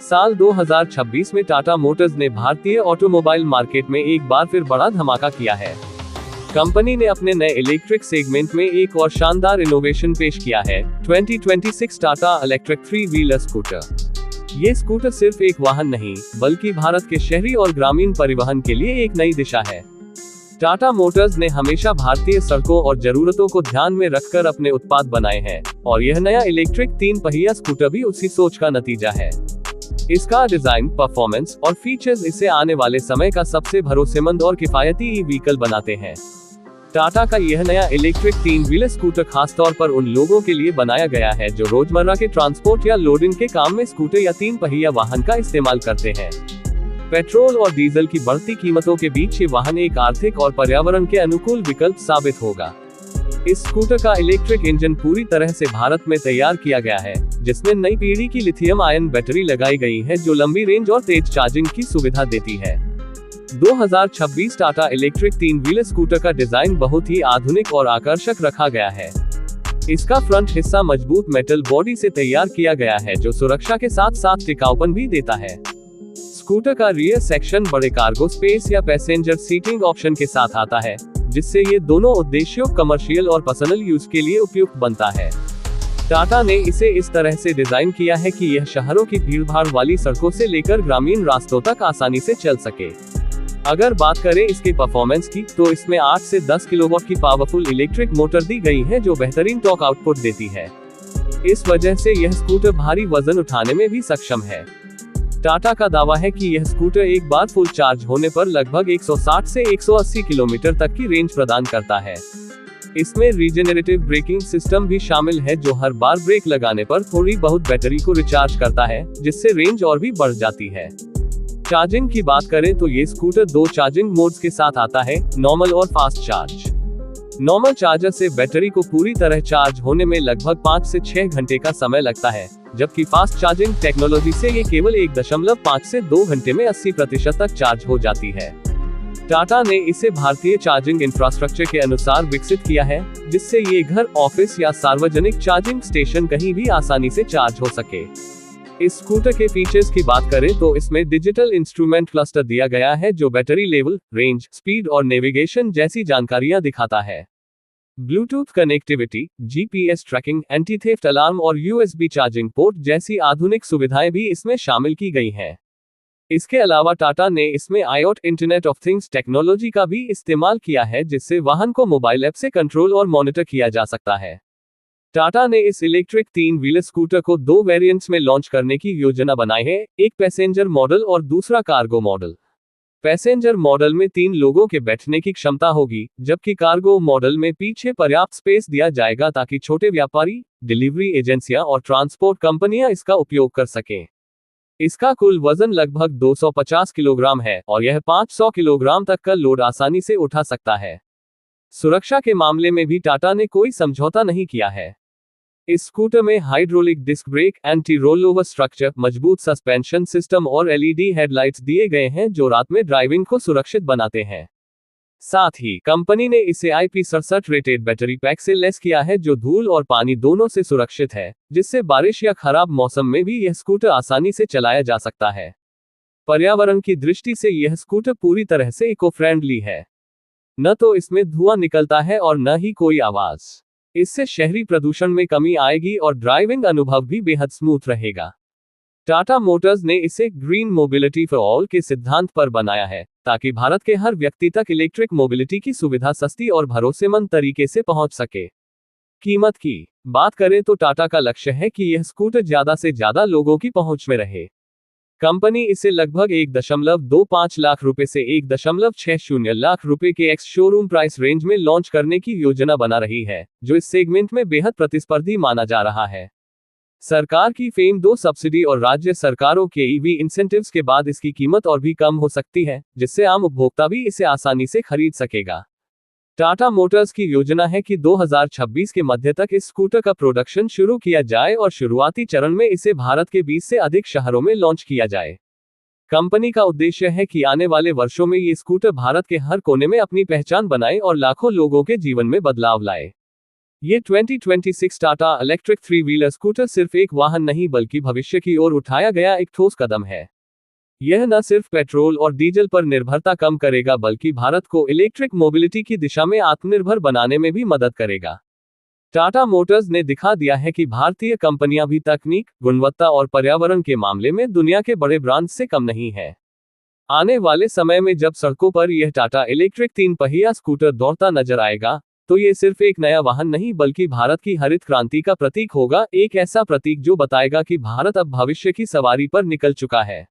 साल 2026 में टाटा मोटर्स ने भारतीय ऑटोमोबाइल मार्केट में एक बार फिर बड़ा धमाका किया है। कंपनी ने अपने नए इलेक्ट्रिक सेगमेंट में एक और शानदार इनोवेशन पेश किया है, 2026 टाटा इलेक्ट्रिक 3-व्हीलर स्कूटर। ये स्कूटर सिर्फ एक वाहन नहीं, बल्कि भारत के शहरी और ग्रामीण परिवहन के लिए एक नई दिशा है। टाटा मोटर्स ने हमेशा भारतीय सड़कों और जरूरतों को ध्यान में रखकर अपने उत्पाद बनाए हैं, और यह नया इलेक्ट्रिक 3 पहिया स्कूटर भी उसी सोच का नतीजा है। इसका डिजाइन, परफॉर्मेंस और फीचर्स इसे आने वाले समय का सबसे भरोसेमंद और किफायती ई व्हीकल बनाते हैं। टाटा का यह नया इलेक्ट्रिक 3-व्हीलर स्कूटर खासतौर पर उन लोगों के लिए बनाया गया है जो रोजमर्रा के ट्रांसपोर्ट या लोडिंग के काम में स्कूटर या 3 पहिया वाहन का इस्तेमाल करते हैं। पेट्रोल और डीजल की बढ़ती कीमतों के बीच ये वाहन एक आर्थिक और पर्यावरण के अनुकूल विकल्प साबित होगा। इस स्कूटर का इलेक्ट्रिक इंजन पूरी तरह से भारत में तैयार किया गया है, जिसमें नई पीढ़ी की लिथियम आयन बैटरी लगाई गई है जो लंबी रेंज और तेज चार्जिंग की सुविधा देती है। 2026 टाटा इलेक्ट्रिक 3-व्हीलर स्कूटर का डिजाइन बहुत ही आधुनिक और आकर्षक रखा गया है। इसका फ्रंट हिस्सा मजबूत मेटल बॉडी से तैयार किया गया है जो सुरक्षा के साथ साथ टिकाऊपन भी देता है। स्कूटर का रियर सेक्शन बड़े कार्गो स्पेस या पैसेंजर सीटिंग ऑप्शन के साथ आता है, जिससे ये दोनों उद्देश्यों कमर्शियल और पर्सनल यूज के लिए उपयुक्त बनता है। टाटा ने इसे इस तरह से डिजाइन किया है कि यह शहरों की भीड़भाड़ वाली सड़कों से लेकर ग्रामीण रास्तों तक आसानी से चल सके। अगर बात करें इसके परफॉर्मेंस की, तो इसमें 8 से 10 किलोवाट की पावरफुल इलेक्ट्रिक मोटर दी गई है जो बेहतरीन टॉर्क आउटपुट देती है। इस वजह से यह स्कूटर भारी वजन उठाने में भी सक्षम है। टाटा का दावा है कि यह स्कूटर एक बार फुल चार्ज होने पर लगभग 160 से 180 किलोमीटर तक की रेंज प्रदान करता है। इसमें रीजेनरेटिव ब्रेकिंग सिस्टम भी शामिल है जो हर बार ब्रेक लगाने पर थोड़ी बहुत बैटरी को रिचार्ज करता है, जिससे रेंज और भी बढ़ जाती है। चार्जिंग की बात करें तो ये स्कूटर 2 चार्जिंग मोड्स के साथ आता है, नॉर्मल और फास्ट चार्ज। नॉर्मल चार्जर से बैटरी को पूरी तरह चार्ज होने में लगभग 5 से 6 घंटे का समय लगता है, जबकि फास्ट चार्जिंग टेक्नोलॉजी से ये केवल 1.5 से 2 घंटे में 80% तक चार्ज हो जाती है। टाटा ने इसे भारतीय चार्जिंग इंफ्रास्ट्रक्चर के अनुसार विकसित किया है, जिससे ये घर, ऑफिस या सार्वजनिक चार्जिंग स्टेशन कहीं भी आसानी से चार्ज हो सके। इस स्कूटर के फीचर्स की बात करें तो इसमें डिजिटल इंस्ट्रूमेंट क्लस्टर दिया गया है जो बैटरी लेवल, रेंज, स्पीड और नेविगेशन जैसी जानकारियां दिखाता है। Bluetooth connectivity, GPS tracking, anti theft alarm और यूएसबी चार्जिंग पोर्ट जैसी आधुनिक सुविधाएं भी इसमें शामिल की गई हैं। इसके अलावा टाटा ने इसमें IoT internet of things technology का भी इस्तेमाल किया है, जिससे वाहन को मोबाइल ऐप से कंट्रोल और मॉनिटर किया जा सकता है। टाटा ने इस इलेक्ट्रिक 3-व्हीलर स्कूटर को 2 वेरिएंट्स में लॉन्च करने की योजना बनाई है, एक पैसेंजर मॉडल और दूसरा कार्गो मॉडल। पैसेंजर मॉडल में 3 लोगों के बैठने की क्षमता होगी, जबकि कार्गो मॉडल में पीछे पर्याप्त स्पेस दिया जाएगा ताकि छोटे व्यापारी, डिलीवरी एजेंसियां और ट्रांसपोर्ट कंपनियां इसका उपयोग कर सकें। इसका कुल वजन लगभग 250 किलोग्राम है और यह 500 किलोग्राम तक का लोड आसानी से उठा सकता है। सुरक्षा के मामले में भी टाटा ने कोई समझौता नहीं किया है। इस स्कूटर में hydraulic disc brake, anti rollover structure, मजबूत सस्पेंशन सिस्टम और एलईडी हेडलाइट्स दिए गए हैं जो रात में ड्राइविंग को सुरक्षित बनाते हैं। साथ ही कंपनी ने इसे IP67 रेटेड बैटरी पैक से लैस किया है जो धूल और पानी दोनों से सुरक्षित है, जिससे बारिश या खराब मौसम में भी यह स्कूटर आसानी से चलाया जा सकता है। पर्यावरण की दृष्टि से यह स्कूटर पूरी तरह से इको फ्रेंडली है। न तो इसमें धुआं निकलता है और न ही कोई आवाज। इससे शहरी प्रदूषण में कमी आएगी और ड्राइविंग अनुभव भी बेहद स्मूथ रहेगा। टाटा मोटर्स ने इसे ग्रीन मोबिलिटी फॉर ऑल के सिद्धांत पर बनाया है, ताकि भारत के हर व्यक्ति तक इलेक्ट्रिक मोबिलिटी की सुविधा सस्ती और भरोसेमंद तरीके से पहुंच सके। कीमत की बात करें तो टाटा का लक्ष्य है कि यह स्कूटर ज्यादा से ज्यादा लोगों की पहुंच में रहे। कंपनी इसे लगभग 1.25 लाख रुपए से 1.60 लाख रुपए के एक्स शोरूम प्राइस रेंज में लॉन्च करने की योजना बना रही है, जो इस सेगमेंट में बेहद प्रतिस्पर्धी माना जा रहा है। सरकार की फेम 2 सब्सिडी और राज्य सरकारों के ईवी इंसेंटिव्स के बाद इसकी कीमत और भी कम हो सकती है, जिससे आम उपभोक्ता भी इसे आसानी से खरीद सकेगा। टाटा मोटर्स की योजना है कि 2026 के मध्य तक इस स्कूटर का प्रोडक्शन शुरू किया जाए और शुरुआती चरण में इसे भारत के 20 से अधिक शहरों में लॉन्च किया जाए। कंपनी का उद्देश्य है कि आने वाले वर्षों में ये स्कूटर भारत के हर कोने में अपनी पहचान बनाए और लाखों लोगों के जीवन में बदलाव लाए। ये 2026 टाटा इलेक्ट्रिक 3 व्हीलर स्कूटर सिर्फ एक वाहन नहीं बल्कि भविष्य की ओर उठाया गया एक ठोस कदम है। यह न सिर्फ पेट्रोल और डीजल पर निर्भरता कम करेगा बल्कि भारत को इलेक्ट्रिक मोबिलिटी की दिशा में आत्मनिर्भर बनाने में भी मदद करेगा। टाटा मोटर्स ने दिखा दिया है कि भारतीय कंपनियां भी तकनीक, गुणवत्ता और पर्यावरण के मामले में दुनिया के बड़े ब्रांड्स से कम नहीं है। आने वाले समय में जब सड़कों पर यह टाटा इलेक्ट्रिक 3 पहिया स्कूटर दौड़ता नजर आएगा, तो ये सिर्फ एक नया वाहन नहीं बल्कि भारत की हरित क्रांति का प्रतीक होगा, एक ऐसा प्रतीक जो बताएगा कि भारत अब भविष्य की सवारी पर निकल चुका है।